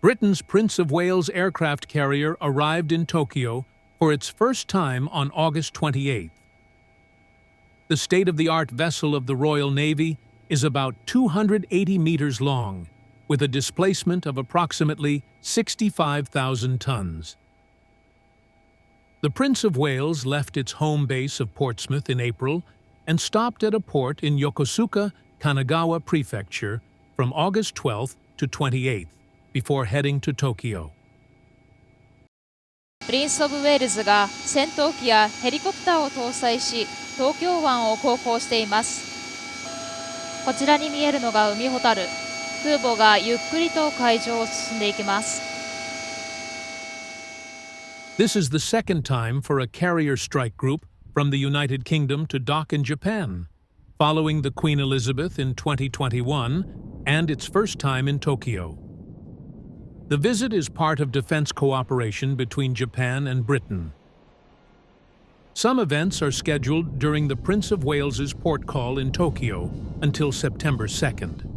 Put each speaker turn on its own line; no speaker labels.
Britain's Prince of Wales aircraft carrier arrived in Tokyo for its first time on August 28th. The state-of-the-art vessel of the Royal Navy is about 280 meters long, with a displacement of approximately 65,000 tons. The Prince of Wales left its home base of Portsmouth in April and stopped at a port in Yokosuka, Kanagawa Prefecture from August 12th to 28th, before heading to Tokyo.
プリンス・オブ・ウェールズが戦闘機やヘリコプターを搭載し、東京湾を航行しています。こちらに見えるのが海ほたる。空母がゆっくりと海上を進んでいきます。
This is the second time for a carrier strike group from the United Kingdom to dock in Japan, following the Queen Elizabeth in 2021 and its first time in Tokyo. The visit is part of defense cooperation between Japan and Britain. Some events are scheduled during the Prince of Wales's port call in Tokyo until September 2nd.